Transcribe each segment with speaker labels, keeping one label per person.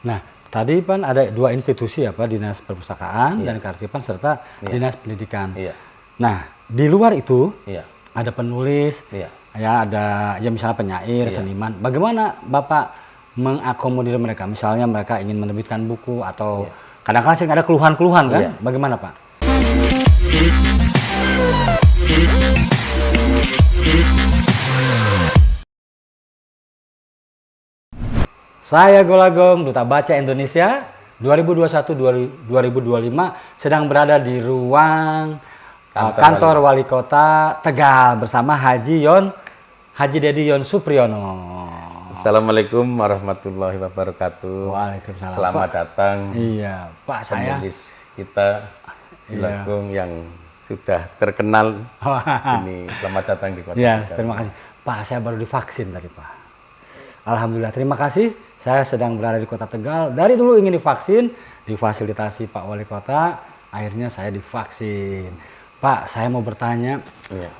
Speaker 1: Nah, tadi kan ada dua institusi ya Pak, Dinas Perpustakaan
Speaker 2: Iya.
Speaker 1: dan Kearsipan serta Dinas Pendidikan.
Speaker 2: Iya.
Speaker 1: Nah, di luar itu
Speaker 2: Iya.
Speaker 1: ada penulis,
Speaker 2: Iya.
Speaker 1: ya ada ya misalnya penyair, seniman. Bagaimana Bapak mengakomodir mereka? Misalnya mereka ingin menerbitkan buku atau kadang-kadang sih ada keluhan-keluhan kan?
Speaker 2: Iya.
Speaker 1: Bagaimana Pak? Saya Golagong, Duta Baca Indonesia 2021-2025 sedang berada di ruang kantor Wali Kota Tegal bersama Haji Dedi Yon Supriyono.
Speaker 2: Assalamualaikum warahmatullahi wabarakatuh.
Speaker 1: Waalaikumsalam.
Speaker 2: Selamat datang.
Speaker 1: Iya, Pak saya.
Speaker 2: Penulis kita Golagong yang sudah terkenal. Ini selamat datang di kota.
Speaker 1: Iya, terima kasih. Pak, saya baru divaksin tadi Pak. Alhamdulillah, terima kasih. Saya sedang berada di Kota Tegal. Dari dulu ingin divaksin, difasilitasi Pak Wali Kota. Akhirnya saya divaksin. Pak, saya mau bertanya.
Speaker 2: Iya.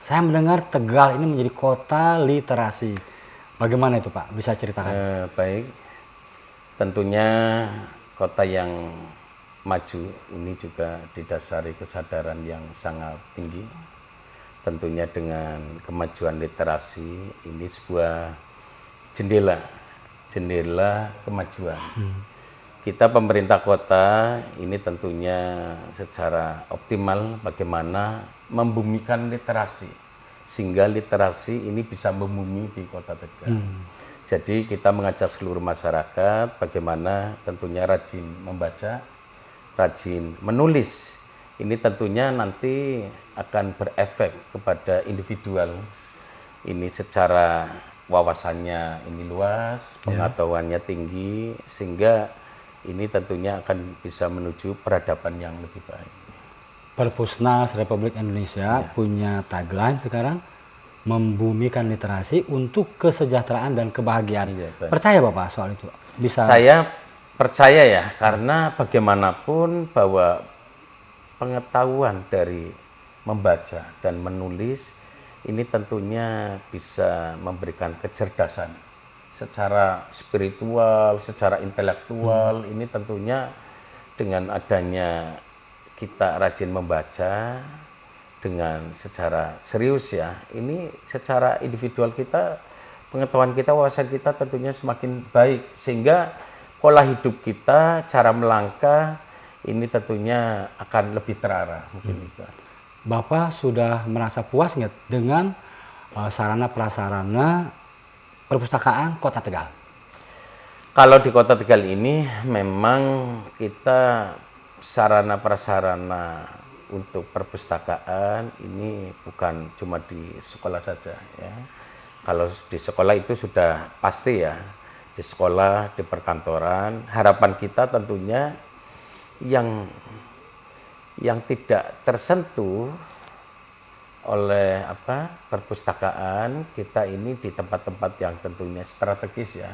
Speaker 1: Saya mendengar Tegal ini menjadi kota literasi. Bagaimana itu Pak? Bisa ceritakan?
Speaker 2: Baik. Tentunya kota yang maju ini juga didasari kesadaran yang sangat tinggi. Tentunya dengan kemajuan literasi ini sebuah jendela kemajuan. Kita pemerintah kota ini tentunya secara optimal bagaimana membumikan literasi sehingga literasi ini bisa membumi di Kota Tegal. Jadi kita mengajak seluruh masyarakat bagaimana tentunya rajin membaca, rajin menulis. Ini tentunya nanti akan berefek kepada individual. Ini secara wawasannya ini luas, pengetahuannya tinggi, sehingga ini tentunya akan bisa menuju peradaban yang lebih baik.
Speaker 1: Perpusnas Republik Indonesia punya tagline sekarang, membumikan literasi untuk kesejahteraan dan kebahagiaan. Percaya Bapak soal itu? Bisa?
Speaker 2: Saya percaya ya, karena bagaimanapun bahwa pengetahuan dari membaca dan menulis ini tentunya bisa memberikan kecerdasan secara spiritual, secara intelektual. Ini tentunya dengan adanya kita rajin membaca dengan secara serius ya, ini secara individual kita, pengetahuan kita, wawasan kita tentunya semakin baik, sehingga pola hidup kita, cara melangkah ini tentunya akan lebih terarah mungkin itu.
Speaker 1: Bapak sudah merasa puas nggak dengan sarana prasarana perpustakaan Kota Tegal?
Speaker 2: Kalau di Kota Tegal ini memang kita sarana prasarana untuk perpustakaan ini bukan cuma di sekolah saja ya. Kalau di sekolah itu sudah pasti ya, di sekolah, di perkantoran. Harapan kita tentunya yang tidak tersentuh oleh perpustakaan kita ini di tempat-tempat yang tentunya strategis ya,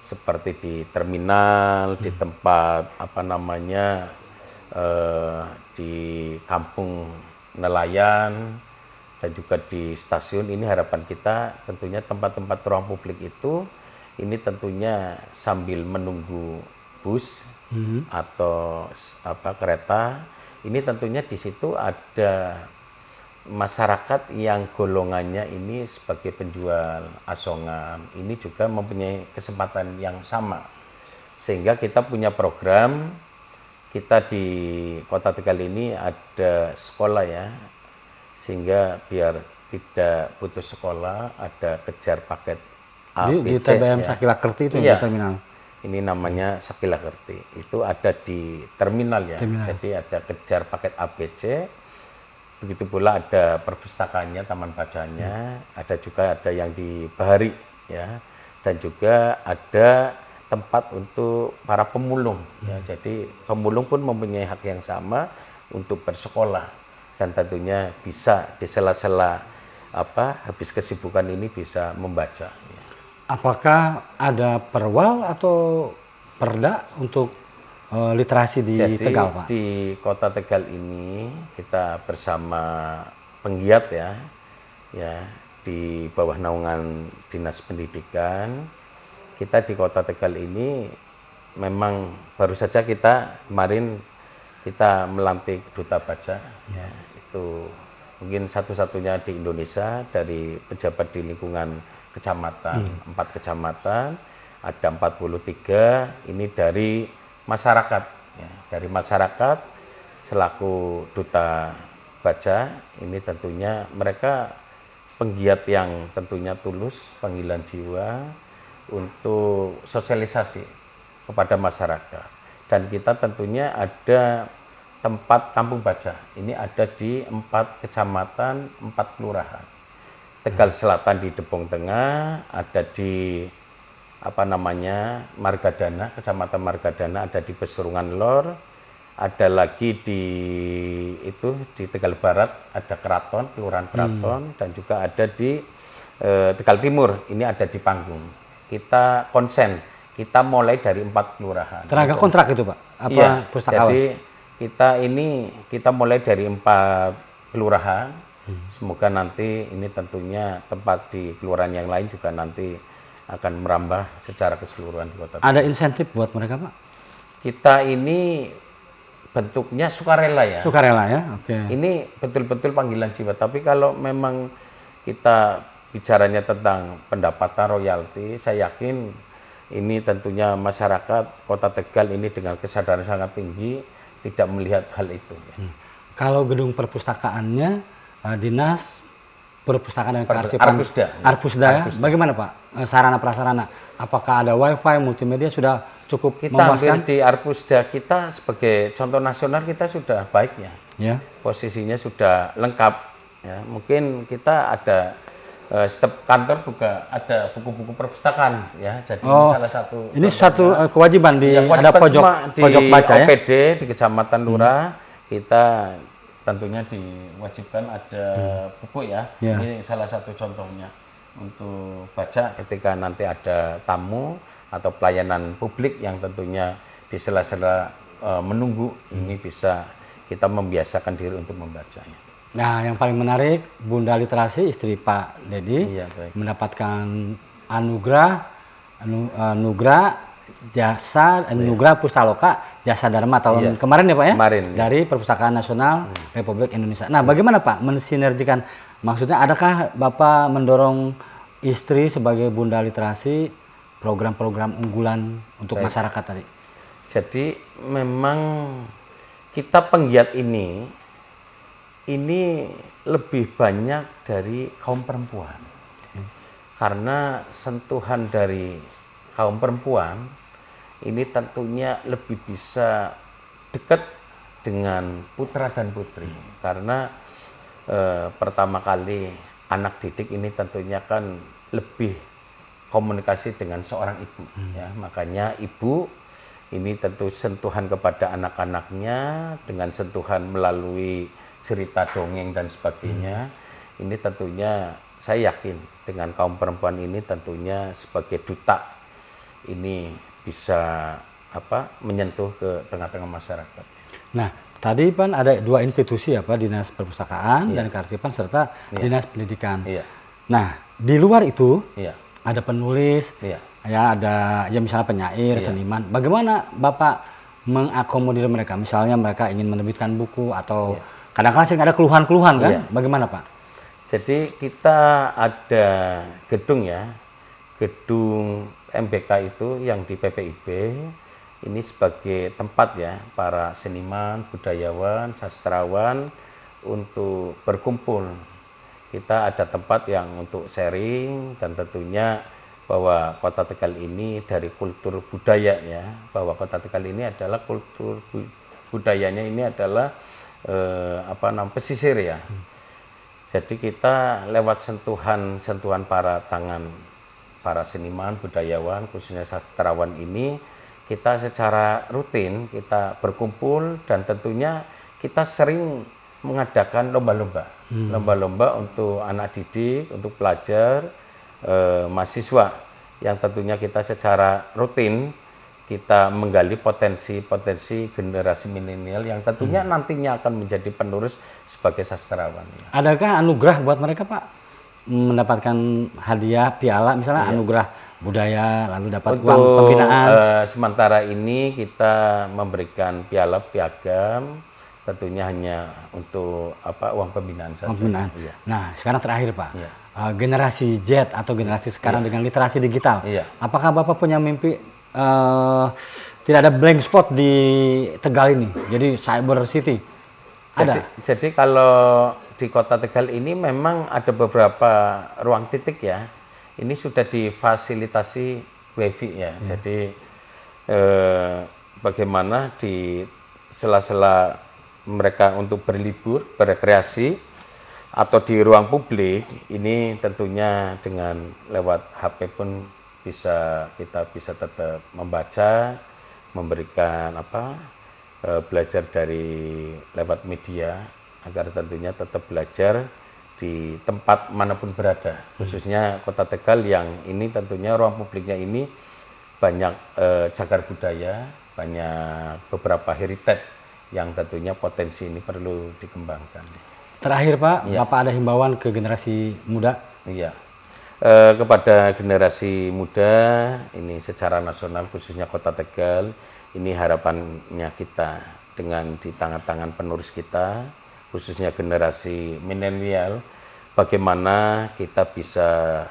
Speaker 2: seperti di terminal, di tempat di kampung nelayan dan juga di stasiun. Ini harapan kita tentunya tempat-tempat ruang publik itu ini tentunya sambil menunggu bus atau kereta. Ini tentunya di situ ada masyarakat yang golongannya ini sebagai penjual asongan. Ini juga mempunyai kesempatan yang sama. Sehingga kita punya program, kita di Kota Tegal ini ada sekolah ya. Sehingga biar tidak putus sekolah, ada kejar paket ABC.
Speaker 1: Di TBM ya. Sakilakerti itu ya, di terminal?
Speaker 2: Ini namanya Sakilakerti. Itu ada di terminal ya. Jadi ada kejar paket ABC. Begitu pula ada perpustakaannya, taman bacanya. Ada juga ada yang di Bahari ya. Dan juga ada tempat untuk para pemulung ya. Jadi pemulung pun mempunyai hak yang sama untuk bersekolah dan tentunya bisa di sela-sela habis kesibukan ini bisa membaca ya.
Speaker 1: Apakah ada perwal atau perda untuk literasi di Tegal, Pak?
Speaker 2: Di Kota Tegal ini kita bersama penggiat ya di bawah naungan Dinas Pendidikan kita di Kota Tegal ini memang baru saja kemarin kita melantik duta baca, ya, itu mungkin satu-satunya di Indonesia dari pejabat di lingkungan kecamatan, 4 kecamatan, ada 43, ini dari masyarakat, ya, dari masyarakat selaku duta baca, ini tentunya mereka penggiat yang tentunya tulus, panggilan jiwa untuk sosialisasi kepada masyarakat. Dan kita tentunya ada tempat kampung baca. Ini ada di 4 kecamatan, 4 kelurahan. Tegal Selatan di Depong Tengah, ada di Margadana, Kecamatan Margadana, ada di Pesurungan Lor, ada lagi di Tegal Barat, ada Keraton, Kelurahan Keraton, dan juga ada di Tegal Timur, ini ada di Panggung. Kita konsen, kita mulai dari 4 kelurahan.
Speaker 1: Tenaga kontrak itu Pak? Apa
Speaker 2: iya,
Speaker 1: pustakawan?
Speaker 2: jadi kita mulai dari 4 kelurahan. Semoga nanti ini tentunya tempat di kelurahan yang lain juga nanti akan merambah secara keseluruhan di Kota Tegal.
Speaker 1: Ada insentif buat mereka Pak?
Speaker 2: Kita ini bentuknya sukarela ya.
Speaker 1: Sukarela ya, oke.
Speaker 2: Ini betul-betul panggilan jiwa. Tapi kalau memang kita bicaranya tentang pendapatan royalti, saya yakin ini tentunya masyarakat Kota Tegal ini dengan kesadaran sangat tinggi tidak melihat hal itu. Ya.
Speaker 1: Kalau gedung perpustakaannya Dinas Perpustakaan dan Kearsipan Arpusda ya? Bagaimana Pak sarana prasarana? Apakah ada wifi, multimedia sudah cukup
Speaker 2: kita
Speaker 1: memuaskan?
Speaker 2: Ambil di Arpusda kita sebagai contoh nasional kita sudah baik ya.
Speaker 1: Ya.
Speaker 2: Posisinya sudah lengkap. Ya. Mungkin kita ada setiap kantor juga ada buku-buku perpustakaan ya. Jadi ini salah satu.
Speaker 1: Ini satu kewajiban di
Speaker 2: ya,
Speaker 1: ada pojok baca ya.
Speaker 2: OPD di Kecamatan Lurah kita tentunya diwajibkan ada buku ya. Ini salah satu contohnya untuk baca ketika nanti ada tamu atau pelayanan publik yang tentunya di sela-sela menunggu ini bisa kita membiasakan diri untuk membacanya.
Speaker 1: Nah, yang paling menarik Bunda Literasi istri Pak Dedi mendapatkan anugerah Pustaloka Jasa Dharma tahun kemarin ya Pak ya?
Speaker 2: Kemarin,
Speaker 1: dari Perpustakaan Nasional Republik Indonesia. Nah, bagaimana Pak mensinergikan? Maksudnya adakah Bapak mendorong istri sebagai Bunda Literasi program-program unggulan untuk masyarakat tadi?
Speaker 2: Jadi memang kita penggiat ini lebih banyak dari kaum perempuan. Karena sentuhan dari kaum perempuan ini tentunya lebih bisa dekat dengan putra dan putri. Karena pertama kali anak didik ini tentunya kan lebih komunikasi dengan seorang ibu. Ya, makanya ibu ini tentu sentuhan kepada anak-anaknya dengan sentuhan melalui cerita dongeng dan sebagainya. Ini tentunya saya yakin dengan kaum perempuan ini tentunya sebagai duta ini bisa menyentuh ke tengah-tengah masyarakat.
Speaker 1: Nah, tadi kan ada 2 institusi ya Pak, Dinas Perpustakaan dan Kearsipan serta Dinas Pendidikan. Nah, di luar itu ada penulis, ya ada ya misalnya penyair, seniman. Bagaimana Bapak mengakomodir mereka? Misalnya mereka ingin menerbitkan buku atau kadang-kadang sering ada keluhan-keluhan kan? Bagaimana Pak?
Speaker 2: Jadi kita ada gedung gedung MBK itu yang di PPIB ini sebagai tempat ya para seniman, budayawan, sastrawan untuk berkumpul. Kita ada tempat yang untuk sharing dan tentunya bahwa Kota Tegal ini dari kultur budaya ya, bahwa Kota Tegal ini adalah kultur budayanya ini adalah pesisir ya. Jadi kita lewat sentuhan para seniman, budayawan, khususnya sastrawan ini, kita secara rutin kita berkumpul dan tentunya kita sering mengadakan lomba-lomba. Lomba-lomba untuk anak didik, untuk pelajar, mahasiswa yang tentunya kita secara rutin kita menggali potensi generasi milenial yang tentunya nantinya akan menjadi penerus sebagai sastrawan.
Speaker 1: Adakah anugerah buat mereka Pak? Mendapatkan hadiah, piala, misalnya anugerah budaya, lalu dapat
Speaker 2: Untuk
Speaker 1: uang pembinaan.
Speaker 2: sementara ini kita memberikan piala piagam, tentunya hanya untuk uang pembinaan saja.
Speaker 1: Pembinaan.
Speaker 2: Iya.
Speaker 1: Nah, sekarang terakhir Pak,
Speaker 2: Iya.
Speaker 1: Generasi Z atau generasi sekarang dengan literasi digital,
Speaker 2: Iya.
Speaker 1: apakah Bapak punya mimpi tidak ada blank spot di Tegal ini, jadi cyber city? Ada?
Speaker 2: Jadi kalau di Kota Tegal ini memang ada beberapa ruang titik ya. Ini sudah difasilitasi WiFi ya. Jadi bagaimana di sela-sela mereka untuk berlibur, berekreasi, atau di ruang publik, ini tentunya dengan lewat HP pun kita bisa tetap membaca, memberikan belajar dari lewat media agar tentunya tetap belajar di tempat manapun berada, khususnya Kota Tegal yang ini tentunya ruang publiknya ini banyak cagar budaya, banyak beberapa heritage yang tentunya potensi ini perlu dikembangkan.
Speaker 1: Terakhir Pak, Bapak ada himbauan ke generasi muda?
Speaker 2: Iya. Kepada generasi muda ini secara nasional khususnya Kota Tegal, ini harapannya kita dengan di tangan-tangan penerus kita khususnya generasi milenial, bagaimana kita bisa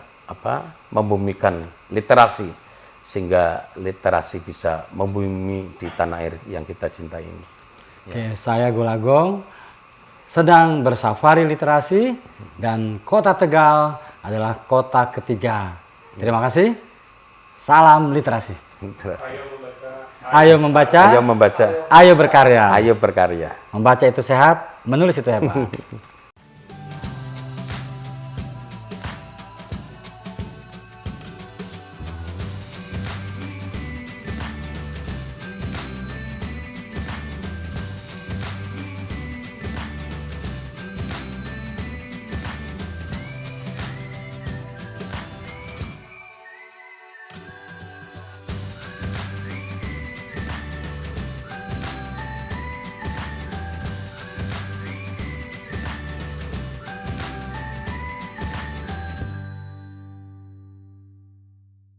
Speaker 2: membumikan literasi sehingga literasi bisa membumi di tanah air yang kita cintai ini.
Speaker 1: Oke, saya Golagong sedang bersafari literasi dan Kota Tegal adalah kota ketiga. Terima kasih. Salam literasi. Ayo membaca.
Speaker 2: Ayo membaca.
Speaker 1: Ayo berkarya.
Speaker 2: Ayo berkarya.
Speaker 1: Membaca itu sehat, menulis itu hebat.